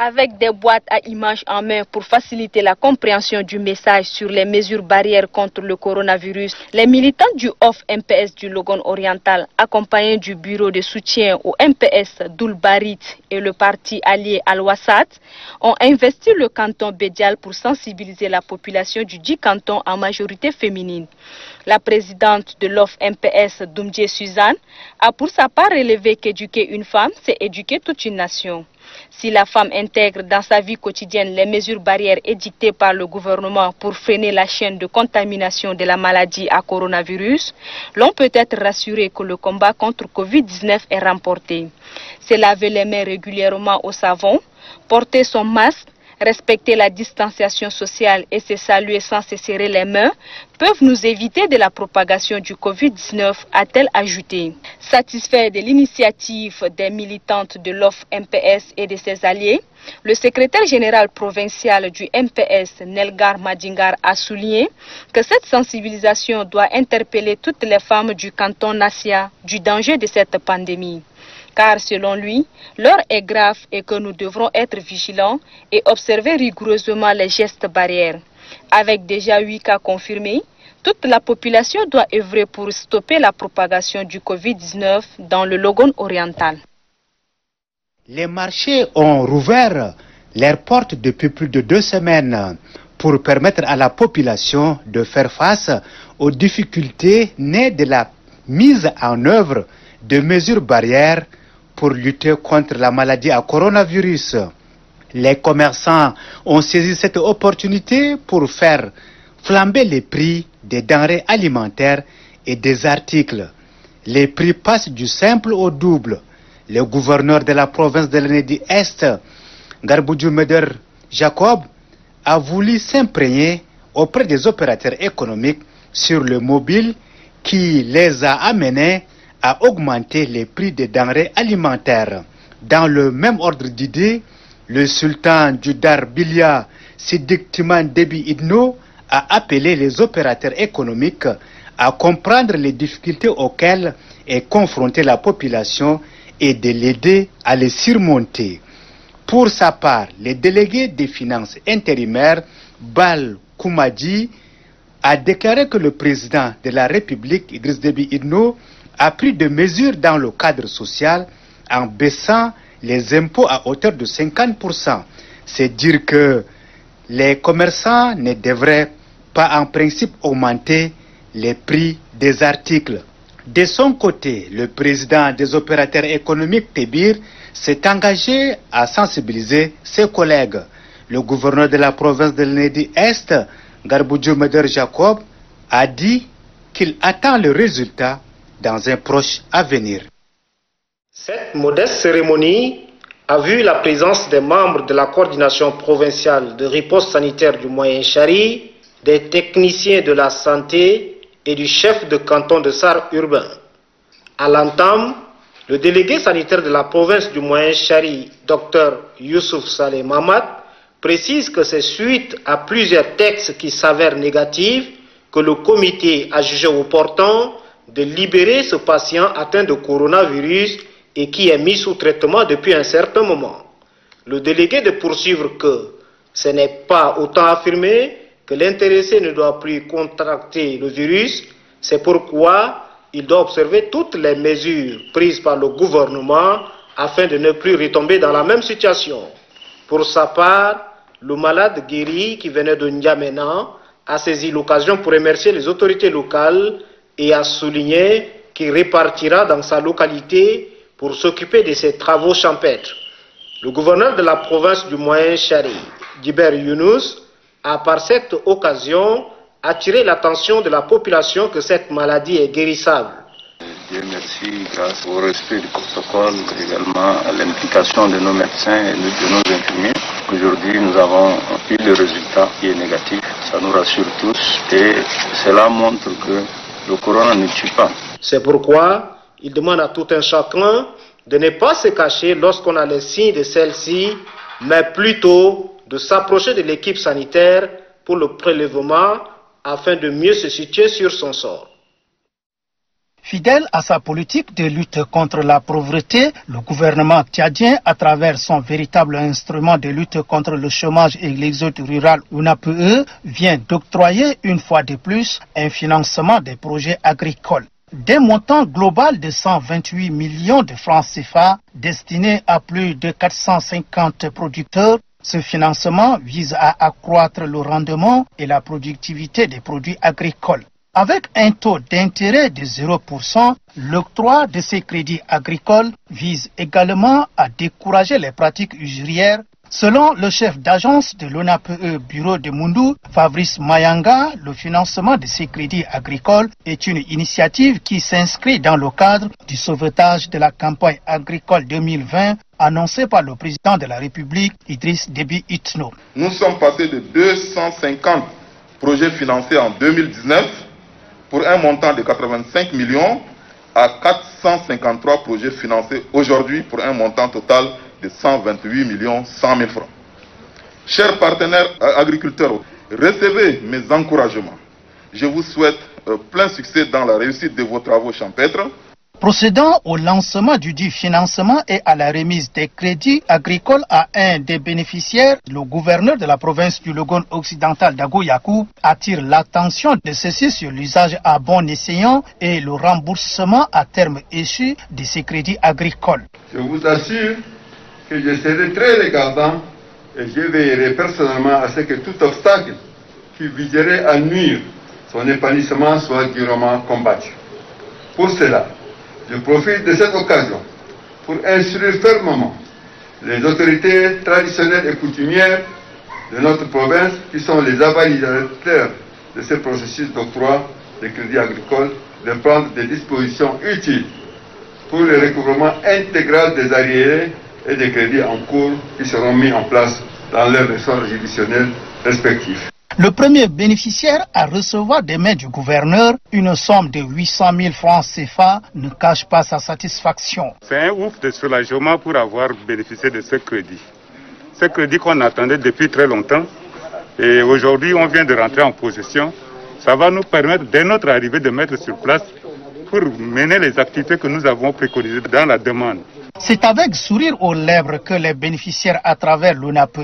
Avec des boîtes à images en main pour faciliter la compréhension du message sur les mesures barrières contre le coronavirus, les militants du OFF-MPS du Logone oriental, accompagnés du bureau de soutien au MPS d'Oulbarit et le parti allié Al-Wassat, ont investi le canton Bédial pour sensibiliser la population du dit canton en majorité féminine. La présidente de l'OFF-MPS, Doumdje Suzanne, a pour sa part relevé qu'éduquer une femme, c'est éduquer toute une nation. Si la femme intègre dans sa vie quotidienne les mesures barrières édictées par le gouvernement pour freiner la chaîne de contamination de la maladie à coronavirus, l'on peut être rassuré que le combat contre Covid-19 est remporté. C'est laver les mains régulièrement au savon, porter son masque, respecter la distanciation sociale et se saluer sans se serrer les mains peuvent nous éviter de la propagation du Covid-19, a-t-elle ajouté. Satisfait de l'initiative des militantes de l'OFF-MPS et de ses alliés, le secrétaire général provincial du MPS, Nelgar Madingar, a souligné que cette sensibilisation doit interpeller toutes les femmes du canton Nassia du danger de cette pandémie. Car selon lui, l'heure est grave et que nous devrons être vigilants et observer rigoureusement les gestes barrières. Avec déjà 8 cas confirmés, toute la population doit œuvrer pour stopper la propagation du Covid-19 dans le Logone oriental. Les marchés ont rouvert leurs portes depuis plus de 2 semaines pour permettre à la population de faire face aux difficultés nées de la mise en œuvre de mesures barrières pour lutter contre la maladie à coronavirus. Les commerçants ont saisi cette opportunité pour faire flamber les prix des denrées alimentaires et des articles. Les prix passent du simple au double. Le gouverneur de la province de l'Ennedi-Est, Garboudjou Meder Jacob, a voulu s'imprégner auprès des opérateurs économiques sur le mobile qui les a amenés à augmenter les prix des denrées alimentaires. Dans le même ordre d'idées, le sultan du Dar Bilia, Siddiq Timan Debi Idno, a appelé les opérateurs économiques à comprendre les difficultés auxquelles est confrontée la population et de l'aider à les surmonter. Pour sa part, le délégué des finances intérimaires, Bal Koumadji, a déclaré que le président de la République, Idriss Déby Itno, a pris des mesures dans le cadre social en baissant les impôts à hauteur de 50%. C'est dire que les commerçants ne devraient pas en principe augmenter les prix des articles. De son côté, le président des opérateurs économiques, Tébir, s'est engagé à sensibiliser ses collègues. Le gouverneur de la province de l'Ennedi-Est, Garboudjou Meder Jacob, a dit qu'il attend le résultat dans un proche avenir. Cette modeste cérémonie a vu la présence des membres de la coordination provinciale de riposte sanitaire du Moyen-Chari, des techniciens de la santé et du chef de canton de Sar urbain. À l'entame, le délégué sanitaire de la province du Moyen-Chari, Dr Youssouf Saleh Mamad, précise que c'est suite à plusieurs textes qui s'avèrent négatifs que le comité a jugé opportun de libérer ce patient atteint de coronavirus et qui est mis sous traitement depuis un certain moment. Le délégué de poursuivre que ce n'est pas autant affirmé que l'intéressé ne doit plus contracter le virus, c'est pourquoi il doit observer toutes les mesures prises par le gouvernement afin de ne plus retomber dans la même situation. Pour sa part, le malade guéri qui venait de N'Djamena a saisi l'occasion pour remercier les autorités locales et a souligné qu'il répartira dans sa localité pour s'occuper de ses travaux champêtres. Le gouverneur de la province du Moyen-Chari, Djiber Younous, a par cette occasion attiré l'attention de la population que cette maladie est guérissable. Dieu merci, grâce au respect du protocole, également à l'implication de nos médecins et de nos infirmiers. Aujourd'hui, nous avons eu le résultat qui est négatif. Ça nous rassure tous et cela montre que le corona ne tue pas. C'est pourquoi il demande à tout un chacun de ne pas se cacher lorsqu'on a les signes de celle-ci, mais plutôt de s'approcher de l'équipe sanitaire pour le prélèvement afin de mieux se situer sur son sort. Fidèle à sa politique de lutte contre la pauvreté, le gouvernement tchadien, à travers son véritable instrument de lutte contre le chômage et l'exode rural UNAPE, vient d'octroyer une fois de plus un financement des projets agricoles. D'un montant global de 128 millions de francs CFA destinés à plus de 450 producteurs, ce financement vise à accroître le rendement et la productivité des produits agricoles. Avec un taux d'intérêt de 0%, l'octroi de ces crédits agricoles vise également à décourager les pratiques usurières. Selon le chef d'agence de l'ONAPE Bureau de Moundou, Fabrice Mayanga, le financement de ces crédits agricoles est une initiative qui s'inscrit dans le cadre du sauvetage de la campagne agricole 2020 annoncée par le président de la République, Idriss Déby Itno. Nous sommes passés de 250 projets financés en 2019 pour un montant de 85 millions à 453 projets financés aujourd'hui pour un montant total de 128 millions 100 000 francs. Chers partenaires agriculteurs, recevez mes encouragements. Je vous souhaite plein succès dans la réussite de vos travaux champêtres. Procédant au lancement du dit financement et à la remise des crédits agricoles à un des bénéficiaires, le gouverneur de la province du Logone occidental d'Ago Yakou attire l'attention de ceci sur l'usage à bon escient et le remboursement à terme échu de ces crédits agricoles. Je vous assure que je serai très regardant et je veillerai personnellement à ce que tout obstacle qui viserait à nuire son épanouissement soit durement combattu. Pour cela, je profite de cette occasion pour instruire fermement les autorités traditionnelles et coutumières de notre province qui sont les avalisateurs de ce processus d'octroi de crédits agricoles de prendre des dispositions utiles pour le recouvrement intégral des arriérés et des crédits en cours qui seront mis en place dans leurs ressorts juridictionnels respectifs. Le premier bénéficiaire à recevoir des mains du gouverneur une somme de 800 000 francs CFA ne cache pas sa satisfaction. C'est un ouf de soulagement pour avoir bénéficié de ce crédit. Ce crédit qu'on attendait depuis très longtemps et aujourd'hui on vient de rentrer en possession. Ça va nous permettre dès notre arrivée de mettre sur place pour mener les activités que nous avons préconisées dans la demande. C'est avec sourire aux lèvres que les bénéficiaires à travers l'UNAPE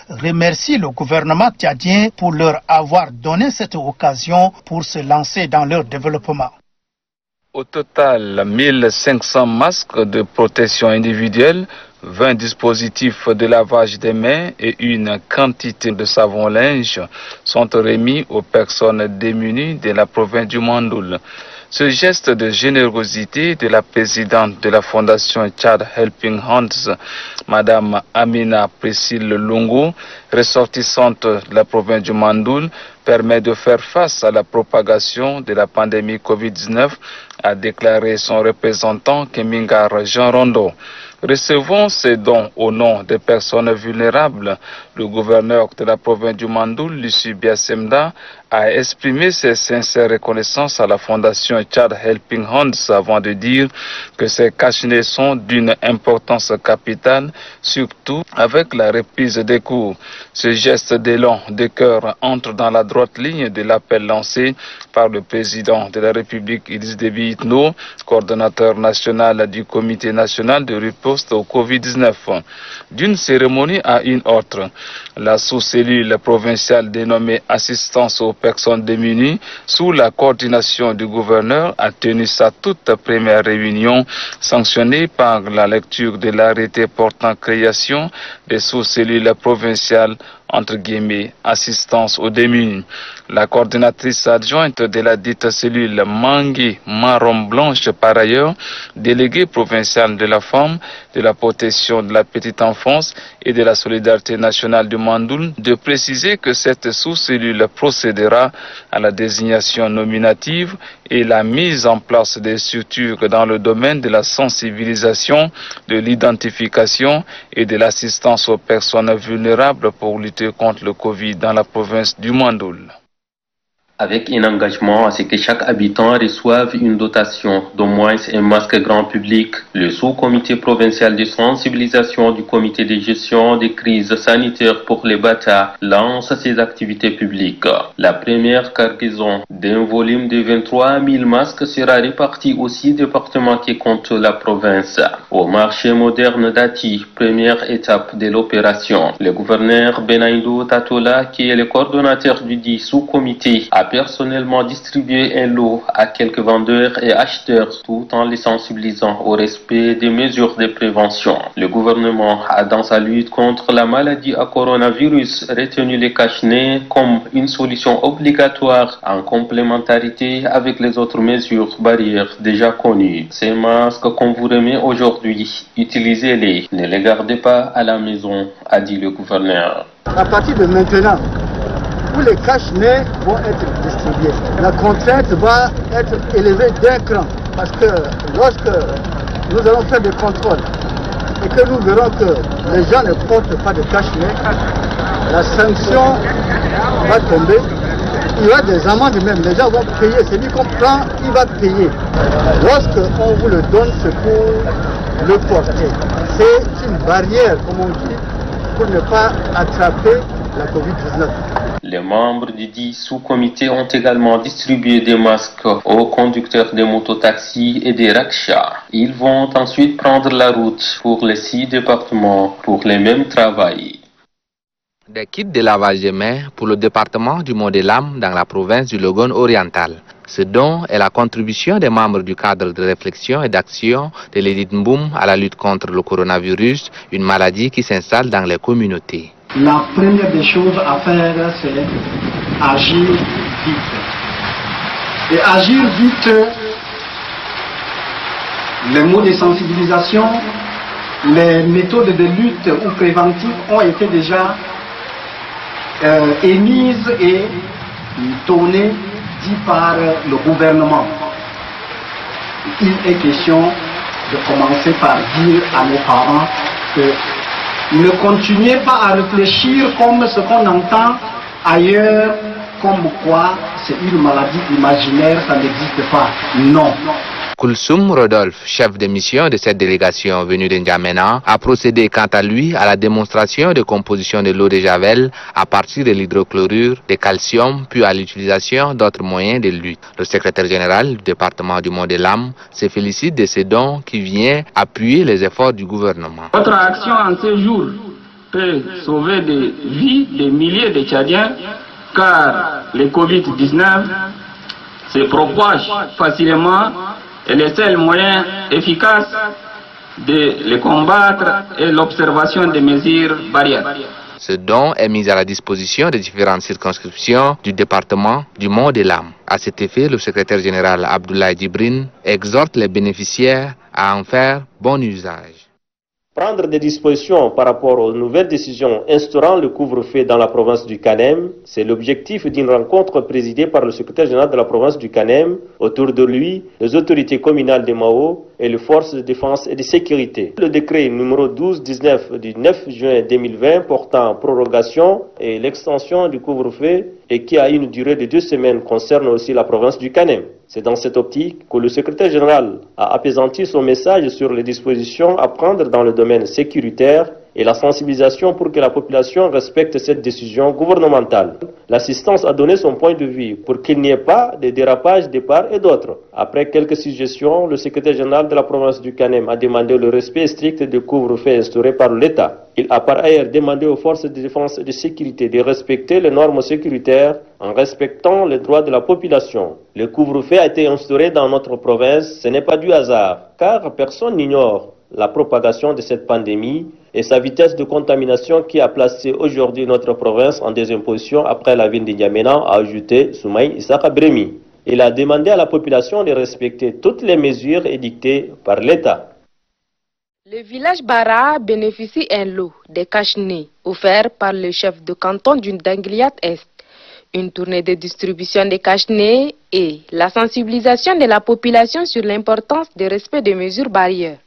remercient le gouvernement tchadien pour leur avoir donné cette occasion pour se lancer dans leur développement. Au total, 1500 masques de protection individuelle, 20 dispositifs de lavage des mains et une quantité de savon-linge sont remis aux personnes démunies de la province du Mandoul. Ce geste de générosité de la présidente de la fondation Tchad Helping Hands, Madame Amina Priscille Lungu, ressortissante de la province du Mandoul, permet de faire face à la propagation de la pandémie Covid-19, a déclaré son représentant Kemingar Jean Rondo. Recevons ces dons au nom des personnes vulnérables. Le gouverneur de la province du Mandoul, Lucie Biasemda, a exprimé ses sincères reconnaissances à la fondation Tchad Helping Hands avant de dire que ces cache-nez sont d'une importance capitale, surtout avec la reprise des cours. Ce geste d'élan de cœur entre dans la droite ligne de l'appel lancé par le président de la République, Idriss Déby Itno, coordonnateur national du Comité national de riposte au Covid-19. D'une cérémonie à une autre, la sous-cellule provinciale dénommée Assistance aux personnes démunies, sous la coordination du gouverneur, a tenu sa toute première réunion sanctionnée par la lecture de l'arrêté portant création des sous-cellules provinciales entre guillemets, assistance aux démunis. La coordinatrice adjointe de la dite cellule Mangui Marron Blanche, par ailleurs, déléguée provinciale de la femme, de la protection de la petite enfance et de la solidarité nationale du Mandoul, de préciser que cette sous-cellule procédera à la désignation nominative et la mise en place des structures dans le domaine de la sensibilisation, de l'identification et de l'assistance aux personnes vulnérables pour lutter contre le Covid dans la province du Mandoul. avec un engagement à ce que chaque habitant reçoive une dotation d'au moins un masque grand public. Le sous-comité provincial de sensibilisation du comité de gestion des crises sanitaires pour les Bata lance ses activités publiques. La première cargaison d'un volume de 23 000 masques sera répartie aux 6 départements qui comptent la province. Au marché moderne d'Ati, première étape de l'opération, le gouverneur Benaïdou Tatola, qui est le coordonnateur du dit sous-comité, a personnellement distribué un lot à quelques vendeurs et acheteurs tout en les sensibilisant au respect des mesures de prévention. Le gouvernement a dans sa lutte contre la maladie à coronavirus retenu les cache-nez comme une solution obligatoire en complémentarité avec les autres mesures barrières déjà connues. Ces masques qu'on vous remet aujourd'hui, utilisez-les, ne les gardez pas à la maison, a dit le gouverneur. À partir de maintenant, tous les cache-nez vont être distribués. La contrainte va être élevée d'un cran parce que lorsque nous allons faire des contrôles et que nous verrons que les gens ne portent pas de cache-nez, la sanction va tomber. Il y aura des amendes même, les gens vont payer. Celui qu'on prend, il va payer. Lorsqu'on vous le donne, c'est pour le porter. C'est une barrière, comme on dit, pour ne pas attraper la Covid-19. Les membres du dit sous-comité ont également distribué des masques aux conducteurs des mototaxis et des rickshaws. Ils vont ensuite prendre la route pour les 6 départements pour les mêmes travaux. Des kits de lavage des mains pour le département du Mont-des-Lames dans la province du Logone oriental. Ce don est la contribution des membres du cadre de réflexion et d'action de l'Edith Mboum à la lutte contre le coronavirus, une maladie qui s'installe dans les communautés. La première des choses à faire, c'est agir vite. Et agir vite, les mots de sensibilisation, les méthodes de lutte ou préventives ont été déjà émises et données dit par le gouvernement. Il est question de commencer par dire à nos parents que ne continuez pas à réfléchir comme ce qu'on entend ailleurs, comme quoi c'est une maladie imaginaire, ça n'existe pas. Non. Koulsoum Rodolphe, chef de mission de cette délégation venue d'Indiamena, a procédé quant à lui à la démonstration de composition de l'eau de Javel à partir de l'hydrochlorure de calcium, puis à l'utilisation d'autres moyens de lutte. Le secrétaire général du département du Mont-des-Lames se félicite de ces dons qui viennent appuyer les efforts du gouvernement. Votre action en ces jours peut sauver des vies de milliers de Tchadiens, car le Covid-19 se propage facilement et le seul moyen efficace de le combattre est l'observation des mesures barrières. Ce don est mis à la disposition des différentes circonscriptions du département du Mont-des-Lames. À cet effet, le secrétaire général Abdoulaye Djibrine exhorte les bénéficiaires à en faire bon usage. Prendre des dispositions par rapport aux nouvelles décisions instaurant le couvre-feu dans la province du Kanem, c'est l'objectif d'une rencontre présidée par le secrétaire général de la province du Kanem. Autour de lui, les autorités communales de Mao et les forces de défense et de sécurité. Le décret numéro 12-19 du 9 juin 2020 portant prorogation et l'extension du couvre-feu et qui a une durée de 2 semaines concerne aussi la province du Kanem. C'est dans cette optique que le secrétaire général a apaisanti son message sur les dispositions à prendre dans le domaine sécuritaire et la sensibilisation pour que la population respecte cette décision gouvernementale. L'assistance a donné son point de vue pour qu'il n'y ait pas de dérapage de part et d'autre. Après quelques suggestions, le secrétaire général de la province du Kanem a demandé le respect strict du couvre-feu instauré par l'État. Il a par ailleurs demandé aux forces de défense et de sécurité de respecter les normes sécuritaires en respectant les droits de la population. Le couvre-feu a été instauré dans notre province, ce n'est pas du hasard, car personne n'ignore la propagation de cette pandémie et sa vitesse de contamination qui a placé aujourd'hui notre province en désimposition après la ville de N'Djamena, a ajouté Soumaï Issaka Bremi. Il a demandé à la population de respecter toutes les mesures édictées par l'État. Le village Bara bénéficie un lot de cache-nez offert par le chef de canton du Dangliat Est. Une tournée de distribution des cache-nez et la sensibilisation de la population sur l'importance du respect des mesures barrières.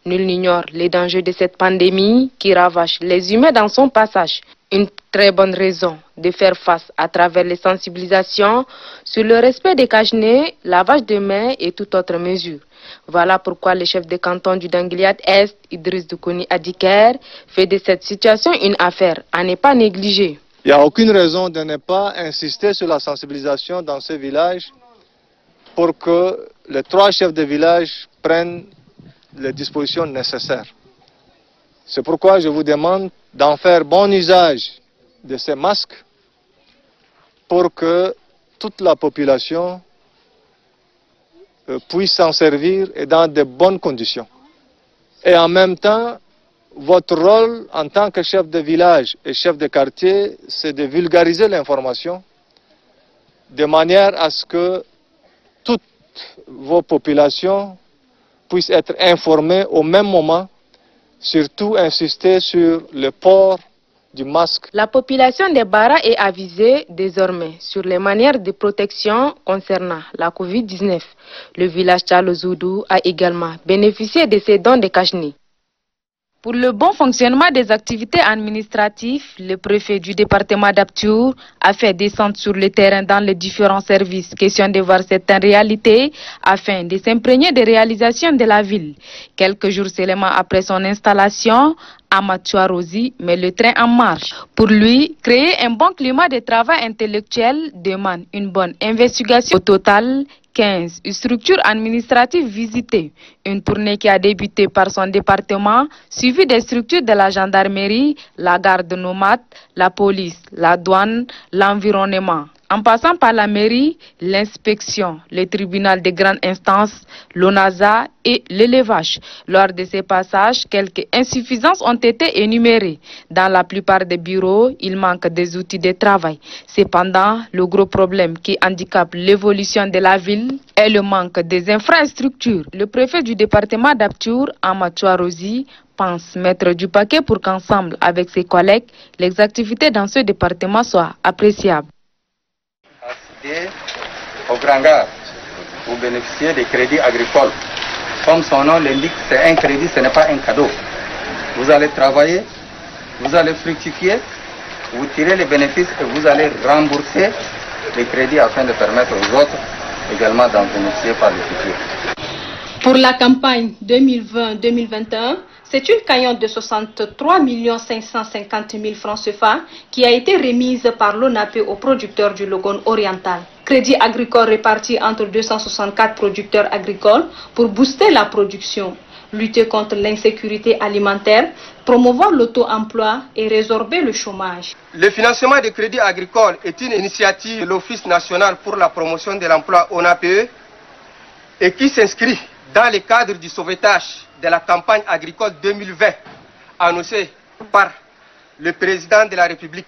Nul n'ignore les dangers de cette pandémie qui ravage les humains dans son passage. Une très bonne raison de faire face à travers les sensibilisations sur le respect des cache-nez, lavage de mains et toute autre mesure. Voilà pourquoi le chef de canton du Danguiliat Est, Idriss Doukouni Adiker, fait de cette situation une affaire à ne pas négliger. Il n'y a aucune raison de ne pas insister sur la sensibilisation dans ce village pour que les 3 chefs de village prennent les dispositions nécessaires. C'est pourquoi je vous demande d'en faire bon usage de ces masques pour que toute la population puisse s'en servir et dans de bonnes conditions. Et en même temps, votre rôle en tant que chef de village et chef de quartier, c'est de vulgariser l'information de manière à ce que toutes vos populations puissent être informées au même moment. Surtout insister sur le port du masque. La population des Bara est avisée désormais sur les manières de protection concernant la Covid-19. Le village Tchalozoudou a également bénéficié de ces dons de cache-nez. Pour le bon fonctionnement des activités administratives, le préfet du département d'Aptour a fait descendre sur le terrain dans les différents services, question de voir certaines réalités afin de s'imprégner des réalisations de la ville. Quelques jours seulement après son installation, Amadou Arosi met le train en marche. Pour lui, créer un bon climat de travail intellectuel demande une bonne investigation. Au total, 15 structures administratives visitées. Une tournée qui a débuté par son département, suivie des structures de la gendarmerie, la garde nomade, la police, la douane, l'environnement. En passant par la mairie, l'inspection, le tribunal de grande instance, l'ONASA et l'élevage. Lors de ces passages, quelques insuffisances ont été énumérées. Dans la plupart des bureaux, il manque des outils de travail. Cependant, le gros problème qui handicape l'évolution de la ville est le manque des infrastructures. Le préfet du département d'Aptour, Amadou Arosi, pense mettre du paquet pour qu'ensemble, avec ses collègues, les activités dans ce département soient appréciables. Au Grand Gare, vous bénéficiez des crédits agricoles. Comme son nom l'indique, c'est un crédit, ce n'est pas un cadeau. Vous allez travailler, vous allez fructifier, vous tirez les bénéfices et vous allez rembourser les crédits afin de permettre aux autres également d'en bénéficier par le futur. Pour la campagne 2020-2021, c'est une cagnotte de 63 550 000 francs CFA qui a été remise par l'ONAP aux producteurs du Logone oriental. Crédit agricole réparti entre 264 producteurs agricoles pour booster la production, lutter contre l'insécurité alimentaire, promouvoir l'auto-emploi et résorber le chômage. Le financement des crédits agricoles est une initiative de l'Office national pour la promotion de l'emploi ONAPE et qui s'inscrit dans le cadre du sauvetage de la campagne agricole 2020 annoncée par le président de la République,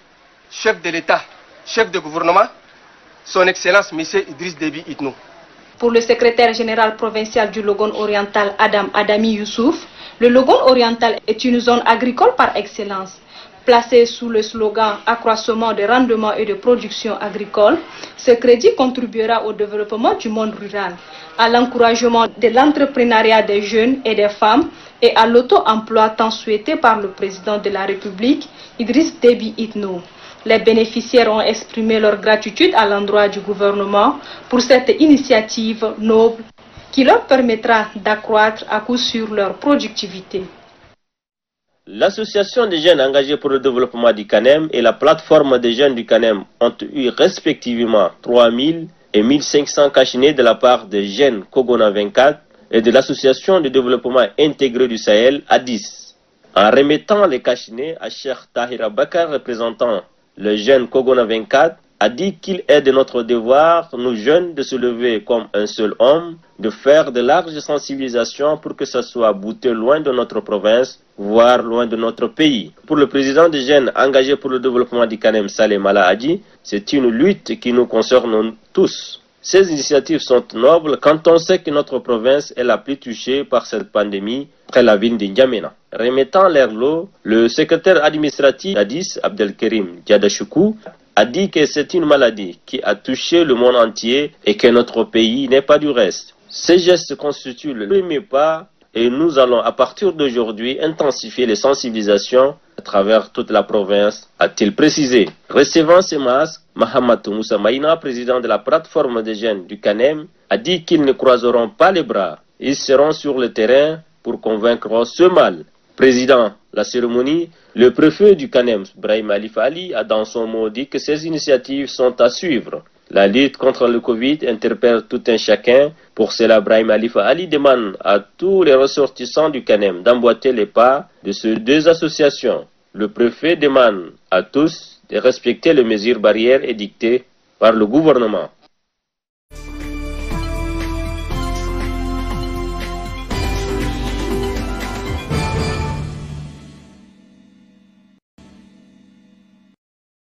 chef de l'État, chef de gouvernement, son Excellence M. Idriss Déby Itno. Pour le secrétaire général provincial du Logone oriental, Adam Adami Youssouf, le Logone oriental est une zone agricole par excellence. Placé sous le slogan « Accroissement de rendement et de production agricole », ce crédit contribuera au développement du monde rural, à l'encouragement de l'entrepreneuriat des jeunes et des femmes et à l'auto-emploi tant souhaité par le président de la République, Idriss Déby Itno. Les bénéficiaires ont exprimé leur gratitude à l'endroit du gouvernement pour cette initiative noble qui leur permettra d'accroître à coup sûr leur productivité. L'association des jeunes engagés pour le développement du CANEM et la plateforme des jeunes du CANEM ont eu respectivement 3000 et 1500 cache-nez de la part des jeunes Kogona 24 et de l'association de développement intégré du Sahel à 10. En remettant les cache-nez à Cheikh Tahira Bakar, représentant le jeune Kogona 24, a dit qu'il est de notre devoir, nous jeunes, de se lever comme un seul homme, de faire de larges sensibilisations pour que ça soit bouté loin de notre province, voire loin de notre pays. Pour le président des jeunes engagés pour le développement du CANEM, Saleh Mala, a dit, c'est une lutte qui nous concerne tous. Ces initiatives sont nobles quand on sait que notre province est la plus touchée par cette pandémie après la ville d'Indiamena. Remettant l'air lot, le secrétaire administratif d'Addis, Abdelkerim Diadachoukou, a dit que c'est une maladie qui a touché le monde entier et que notre pays n'est pas du reste. Ces gestes constituent le premier pas et nous allons à partir d'aujourd'hui intensifier les sensibilisations à travers toute la province, a-t-il précisé. Recevant ces masques, Mahamatou Moussa Maïna, président de la plateforme des jeunes du CANEM, a dit qu'ils ne croiseront pas les bras. Ils seront sur le terrain pour convaincre ce mal. Président la cérémonie, le préfet du CANEM, Brahim Alifa Ali, a dans son mot dit que ces initiatives sont à suivre. La lutte contre le Covid interpelle tout un chacun. Pour cela, Brahim Alifa Ali demande à tous les ressortissants du CANEM d'emboîter les pas de ces deux associations. Le préfet demande à tous de respecter les mesures barrières édictées par le gouvernement.